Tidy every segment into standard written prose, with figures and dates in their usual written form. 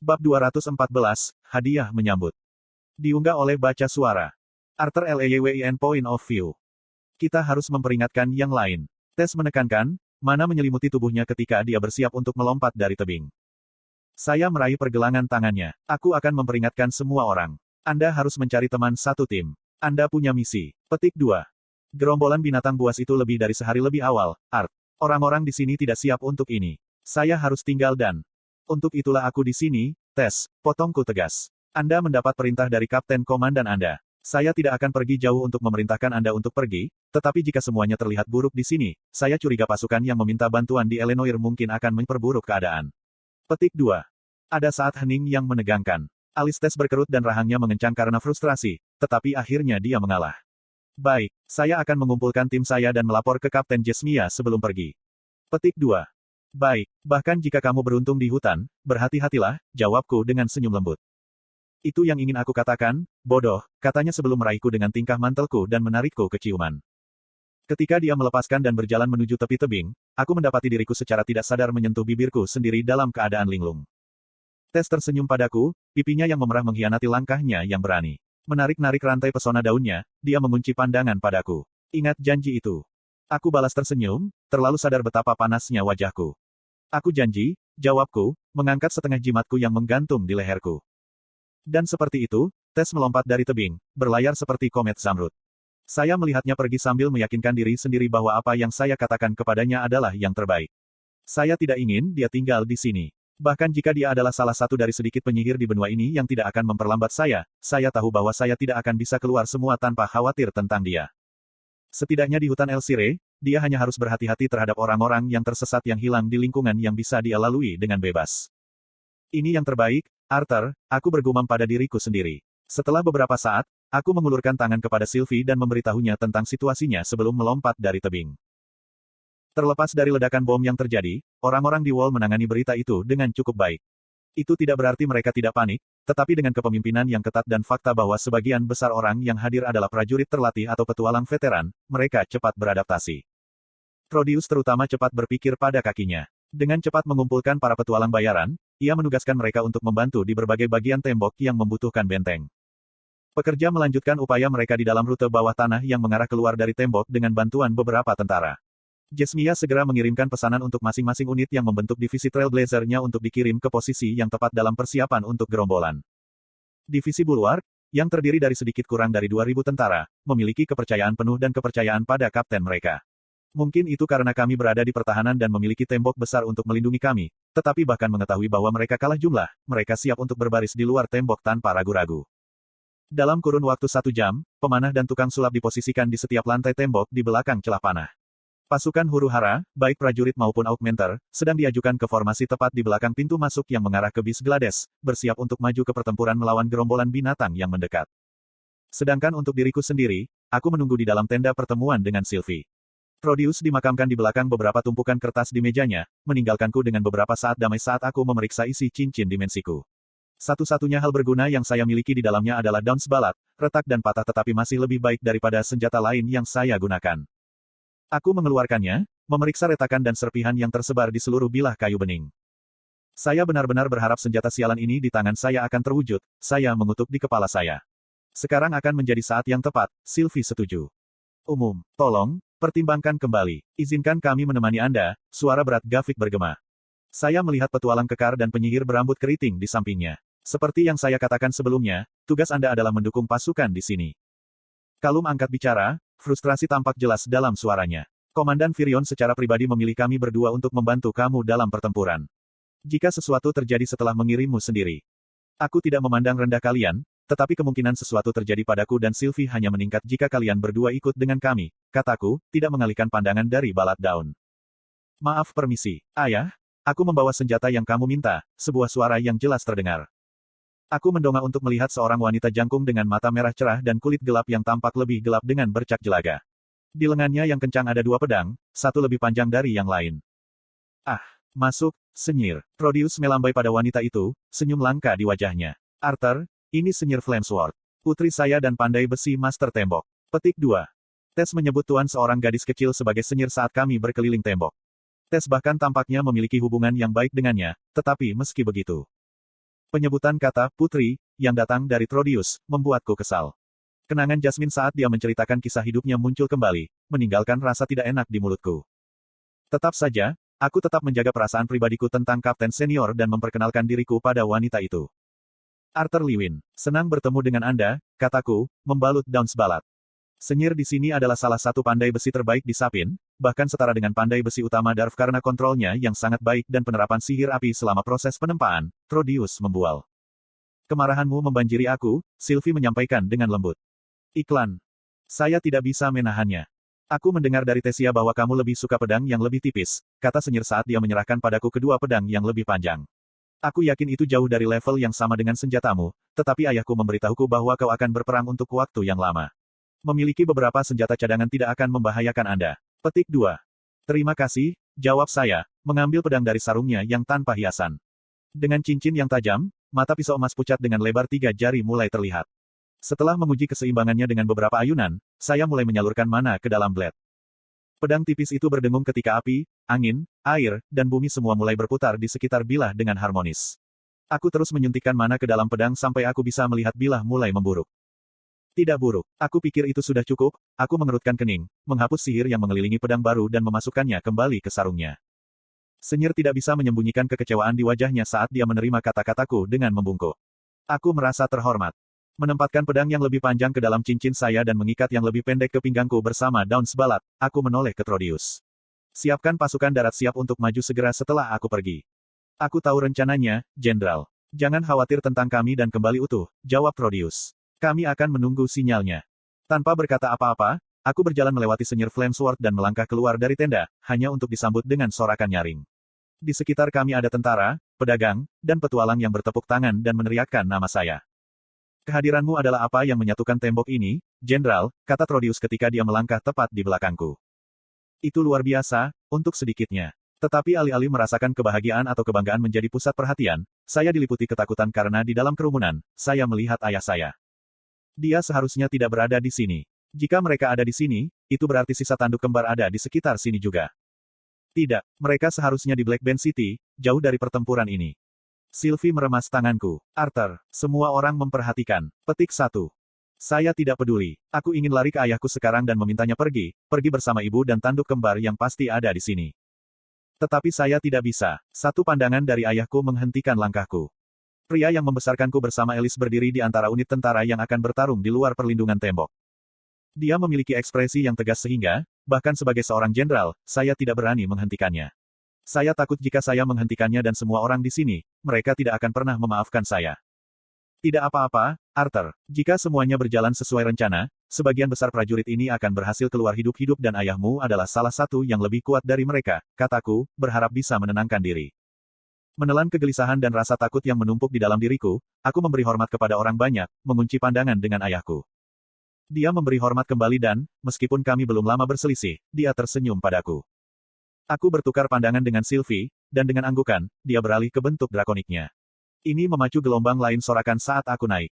Bab 214, Hadiah Menyambut. Diunggah oleh Baca Suara. Arthur Lewin Point of View. Kita harus memperingatkan yang lain. Tes menekankan, mana menyelimuti tubuhnya ketika dia bersiap untuk melompat dari tebing. Saya meraih pergelangan tangannya. Aku akan memperingatkan semua orang. Anda harus mencari teman satu tim. Anda punya misi. Petik 2. Gerombolan binatang buas itu lebih dari sehari lebih awal, Art. Orang-orang di sini tidak siap untuk ini. Saya harus tinggal dan... Untuk itulah aku di sini, Tes, potongku tegas. Anda mendapat perintah dari Kapten Komandan Anda. Saya tidak akan pergi jauh untuk memerintahkan Anda untuk pergi, tetapi jika semuanya terlihat buruk di sini, saya curiga pasukan yang meminta bantuan di Eleanor mungkin akan memperburuk keadaan. Petik 2. Ada saat hening yang menegangkan. Alis Tes berkerut dan rahangnya mengencang karena frustrasi, tetapi akhirnya dia mengalah. Baik, saya akan mengumpulkan tim saya dan melapor ke Kapten Jesmia sebelum pergi. Petik 2. Baik, bahkan jika kamu beruntung di hutan, berhati-hatilah, jawabku dengan senyum lembut. Itu yang ingin aku katakan, bodoh, katanya sebelum meraihku dengan tingkah mantelku dan menarikku ke ciuman. Ketika dia melepaskan dan berjalan menuju tepi tebing, aku mendapati diriku secara tidak sadar menyentuh bibirku sendiri dalam keadaan linglung. Tes tersenyum padaku, pipinya yang memerah mengkhianati langkahnya yang berani. Menarik-narik rantai pesona daunnya, dia mengunci pandangan padaku. Ingat janji itu. Aku balas tersenyum, terlalu sadar betapa panasnya wajahku. Aku janji, jawabku, mengangkat setengah jimatku yang menggantung di leherku. Dan seperti itu, Tes melompat dari tebing, berlayar seperti komet Zamrud. Saya melihatnya pergi sambil meyakinkan diri sendiri bahwa apa yang saya katakan kepadanya adalah yang terbaik. Saya tidak ingin dia tinggal di sini. Bahkan jika dia adalah salah satu dari sedikit penyihir di benua ini yang tidak akan memperlambat saya tahu bahwa saya tidak akan bisa keluar semua tanpa khawatir tentang dia. Setidaknya di hutan El Sire, dia hanya harus berhati-hati terhadap orang-orang yang tersesat yang hilang di lingkungan yang bisa dia lalui dengan bebas. Ini yang terbaik, Arthur, aku bergumam pada diriku sendiri. Setelah beberapa saat, aku mengulurkan tangan kepada Sylvie dan memberitahunya tentang situasinya sebelum melompat dari tebing. Terlepas dari ledakan bom yang terjadi, orang-orang di Wall menangani berita itu dengan cukup baik. Itu tidak berarti mereka tidak panik, tetapi dengan kepemimpinan yang ketat dan fakta bahwa sebagian besar orang yang hadir adalah prajurit terlatih atau petualang veteran, mereka cepat beradaptasi. Proteus terutama cepat berpikir pada kakinya. Dengan cepat mengumpulkan para petualang bayaran, ia menugaskan mereka untuk membantu di berbagai bagian tembok yang membutuhkan benteng. Pekerja melanjutkan upaya mereka di dalam rute bawah tanah yang mengarah keluar dari tembok dengan bantuan beberapa tentara. Jesmia segera mengirimkan pesanan untuk masing-masing unit yang membentuk divisi Trailblazer-nya untuk dikirim ke posisi yang tepat dalam persiapan untuk gerombolan. Divisi Bulwark, yang terdiri dari sedikit kurang dari 2.000 tentara, memiliki kepercayaan penuh dan kepercayaan pada kapten mereka. Mungkin itu karena kami berada di pertahanan dan memiliki tembok besar untuk melindungi kami, tetapi bahkan mengetahui bahwa mereka kalah jumlah, mereka siap untuk berbaris di luar tembok tanpa ragu-ragu. Dalam kurun waktu 1 jam, pemanah dan tukang sulap diposisikan di setiap lantai tembok di belakang celah panah. Pasukan huru-hara, baik prajurit maupun augmenter, sedang diajukan ke formasi tepat di belakang pintu masuk yang mengarah ke bis Glades, bersiap untuk maju ke pertempuran melawan gerombolan binatang yang mendekat. Sedangkan untuk diriku sendiri, aku menunggu di dalam tenda pertemuan dengan Sylvie. Proteus dimakamkan di belakang beberapa tumpukan kertas di mejanya, meninggalkanku dengan beberapa saat damai saat aku memeriksa isi cincin dimensiku. Satu-satunya hal berguna yang saya miliki di dalamnya adalah daun sebalat, retak dan patah tetapi masih lebih baik daripada senjata lain yang saya gunakan. Aku mengeluarkannya, memeriksa retakan dan serpihan yang tersebar di seluruh bilah kayu bening. Saya benar-benar berharap senjata sialan ini di tangan saya akan terwujud, saya mengutuk di kepala saya. Sekarang akan menjadi saat yang tepat, Sylvie setuju. Umum, tolong, pertimbangkan kembali. Izinkan kami menemani Anda, suara berat Gavik bergema. Saya melihat petualang kekar dan penyihir berambut keriting di sampingnya. Seperti yang saya katakan sebelumnya, tugas Anda adalah mendukung pasukan di sini. Kalum angkat bicara, frustrasi tampak jelas dalam suaranya. Komandan Virion secara pribadi memilih kami berdua untuk membantu kamu dalam pertempuran. Jika sesuatu terjadi setelah mengirimmu sendiri. Aku tidak memandang rendah kalian, tetapi kemungkinan sesuatu terjadi padaku dan Sylvie hanya meningkat jika kalian berdua ikut dengan kami, kataku, tidak mengalihkan pandangan dari balat daun. Maaf permisi, ayah, aku membawa senjata yang kamu minta, sebuah suara yang jelas terdengar. Aku mendongak untuk melihat seorang wanita jangkung dengan mata merah cerah dan kulit gelap yang tampak lebih gelap dengan bercak jelaga. Di lengannya yang kencang ada 2 pedang, satu lebih panjang dari yang lain. Ah, masuk, senyir. Proteus melambai pada wanita itu, senyum langka di wajahnya. Arthur, ini senyir Flamesword. Putri saya dan pandai besi Master Tembok. Petik 2. Tes menyebut tuan seorang gadis kecil sebagai senyir saat kami berkeliling tembok. Tes bahkan tampaknya memiliki hubungan yang baik dengannya, tetapi meski begitu. Penyebutan kata "putri" yang datang dari Trodius membuatku kesal. Kenangan Jasmine saat dia menceritakan kisah hidupnya muncul kembali, meninggalkan rasa tidak enak di mulutku. Tetap saja, aku tetap menjaga perasaan pribadiku tentang Kapten Senior dan memperkenalkan diriku pada wanita itu. Arthur Lewin, senang bertemu dengan Anda, kataku, membalut daun sebalat. Senyir di sini adalah salah satu pandai besi terbaik di Sapin, bahkan setara dengan pandai besi utama Darv karena kontrolnya yang sangat baik dan penerapan sihir api selama proses penempaan, Trodius membual. Kemarahanmu membanjiri aku, Sylvie menyampaikan dengan lembut. Iklan. Saya tidak bisa menahannya. Aku mendengar dari Tesia bahwa kamu lebih suka pedang yang lebih tipis, kata Senyir saat dia menyerahkan padaku kedua pedang yang lebih panjang. Aku yakin itu jauh dari level yang sama dengan senjatamu, tetapi ayahku memberitahuku bahwa kau akan berperang untuk waktu yang lama. Memiliki beberapa senjata cadangan tidak akan membahayakan Anda. Petik 2. Terima kasih, jawab saya, mengambil pedang dari sarungnya yang tanpa hiasan. Dengan cincin yang tajam, mata pisau emas pucat dengan lebar 3 jari mulai terlihat. Setelah menguji keseimbangannya dengan beberapa ayunan, saya mulai menyalurkan mana ke dalam blade. Pedang tipis itu berdengung ketika api, angin, air, dan bumi semua mulai berputar di sekitar bilah dengan harmonis. Aku terus menyuntikkan mana ke dalam pedang sampai aku bisa melihat bilah mulai memburuk. Tidak buruk. Aku pikir itu sudah cukup, aku mengerutkan kening, menghapus sihir yang mengelilingi pedang baru dan memasukkannya kembali ke sarungnya. Senyir tidak bisa menyembunyikan kekecewaan di wajahnya saat dia menerima kata-kataku dengan membungkuk. Aku merasa terhormat. Menempatkan pedang yang lebih panjang ke dalam cincin saya dan mengikat yang lebih pendek ke pinggangku bersama daun sebalat, aku menoleh ke Trodius. Siapkan pasukan darat siap untuk maju segera setelah aku pergi. Aku tahu rencananya, Jenderal. Jangan khawatir tentang kami dan kembali utuh, jawab Trodius. Kami akan menunggu sinyalnya. Tanpa berkata apa-apa, aku berjalan melewati Senyir Flamesword dan melangkah keluar dari tenda, hanya untuk disambut dengan sorakan nyaring. Di sekitar kami ada tentara, pedagang, dan petualang yang bertepuk tangan dan meneriakkan nama saya. Kehadiranmu adalah apa yang menyatukan tembok ini, Jenderal, kata Trodius ketika dia melangkah tepat di belakangku. Itu luar biasa, untuk sedikitnya. Tetapi alih-alih merasakan kebahagiaan atau kebanggaan menjadi pusat perhatian, saya diliputi ketakutan karena di dalam kerumunan, saya melihat ayah saya. Dia seharusnya tidak berada di sini. Jika mereka ada di sini, itu berarti sisa tanduk kembar ada di sekitar sini juga. Tidak, mereka seharusnya di Black Band City, jauh dari pertempuran ini. Sylvie meremas tanganku. Arthur, semua orang memperhatikan. Petik 1. Saya tidak peduli. Aku ingin lari ke ayahku sekarang dan memintanya pergi bersama ibu dan tanduk kembar yang pasti ada di sini. Tetapi saya tidak bisa. Satu pandangan dari ayahku menghentikan langkahku. Pria yang membesarkanku bersama Elis berdiri di antara unit tentara yang akan bertarung di luar perlindungan tembok. Dia memiliki ekspresi yang tegas sehingga, bahkan sebagai seorang jenderal, saya tidak berani menghentikannya. Saya takut jika saya menghentikannya dan semua orang di sini, mereka tidak akan pernah memaafkan saya. Tidak apa-apa, Arthur. Jika semuanya berjalan sesuai rencana, sebagian besar prajurit ini akan berhasil keluar hidup-hidup dan ayahmu adalah salah satu yang lebih kuat dari mereka, kataku, berharap bisa menenangkan diri. Menelan kegelisahan dan rasa takut yang menumpuk di dalam diriku, aku memberi hormat kepada orang banyak, mengunci pandangan dengan ayahku. Dia memberi hormat kembali dan, meskipun kami belum lama berselisih, dia tersenyum padaku. Aku bertukar pandangan dengan Sylvie, dan dengan anggukan, dia beralih ke bentuk drakoniknya. Ini memacu gelombang lain sorakan saat aku naik.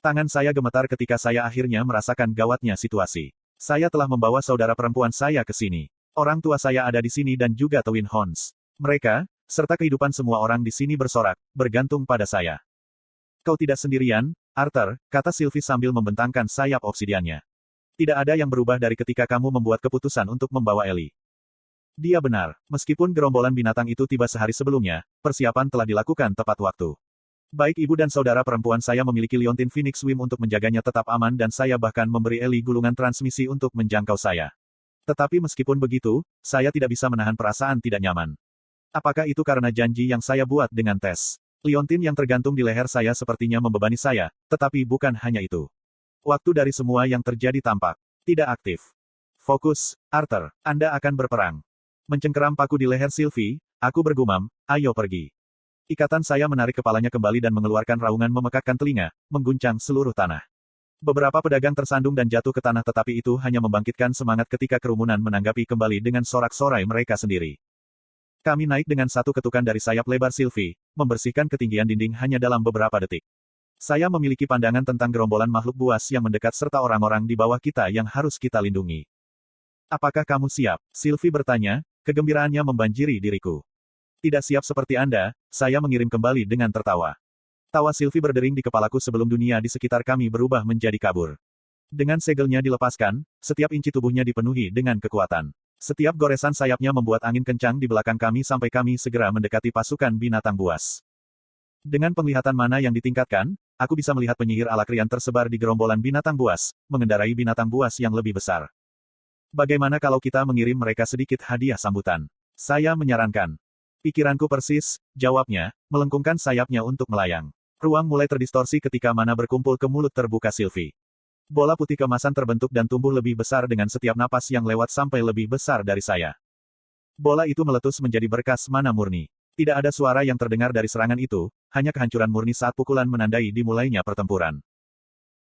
Tangan saya gemetar ketika saya akhirnya merasakan gawatnya situasi. Saya telah membawa saudara perempuan saya ke sini. Orang tua saya ada di sini dan juga Twin Horns. Mereka, serta kehidupan semua orang di sini bersorak, bergantung pada saya. Kau tidak sendirian, Arthur, kata Sylvie sambil membentangkan sayap obsidiannya. Tidak ada yang berubah dari ketika kamu membuat keputusan untuk membawa Ellie. Dia benar, meskipun gerombolan binatang itu tiba sehari sebelumnya, persiapan telah dilakukan tepat waktu. Baik ibu dan saudara perempuan saya memiliki liontin Phoenix Wing untuk menjaganya tetap aman dan saya bahkan memberi Ellie gulungan transmisi untuk menjangkau saya. Tetapi meskipun begitu, saya tidak bisa menahan perasaan tidak nyaman. Apakah itu karena janji yang saya buat dengan Tess? Liontin yang tergantung di leher saya sepertinya membebani saya, tetapi bukan hanya itu. Waktu dari semua yang terjadi tampak tidak aktif. Fokus, Arthur, Anda akan berperang. Mencengkeram paku di leher Sylvie, aku bergumam, ayo pergi. Ikatan saya menarik kepalanya kembali dan mengeluarkan raungan memekakkan telinga, mengguncang seluruh tanah. Beberapa pedagang tersandung dan jatuh ke tanah tetapi itu hanya membangkitkan semangat ketika kerumunan menanggapi kembali dengan sorak-sorai mereka sendiri. Kami naik dengan satu ketukan dari sayap lebar Sylvie, membersihkan ketinggian dinding hanya dalam beberapa detik. Saya memiliki pandangan tentang gerombolan makhluk buas yang mendekat serta orang-orang di bawah kita yang harus kita lindungi. Apakah kamu siap? Sylvie bertanya, kegembiraannya membanjiri diriku. Tidak siap seperti Anda, saya mengirim kembali dengan tertawa. Tawa Sylvie berdering di kepalaku sebelum dunia di sekitar kami berubah menjadi kabur. Dengan segelnya dilepaskan, setiap inci tubuhnya dipenuhi dengan kekuatan. Setiap goresan sayapnya membuat angin kencang di belakang kami sampai kami segera mendekati pasukan binatang buas. Dengan penglihatan mana yang ditingkatkan, aku bisa melihat penyihir Alakrian tersebar di gerombolan binatang buas, mengendarai binatang buas yang lebih besar. Bagaimana kalau kita mengirim mereka sedikit hadiah sambutan? Saya menyarankan. Pikiranku persis, jawabnya, melengkungkan sayapnya untuk melayang. Ruang mulai terdistorsi ketika mana berkumpul ke mulut terbuka Sylvie. Bola putih keemasan terbentuk dan tumbuh lebih besar dengan setiap napas yang lewat sampai lebih besar dari saya. Bola itu meletus menjadi berkas mana murni. Tidak ada suara yang terdengar dari serangan itu, hanya kehancuran murni saat pukulan menandai dimulainya pertempuran.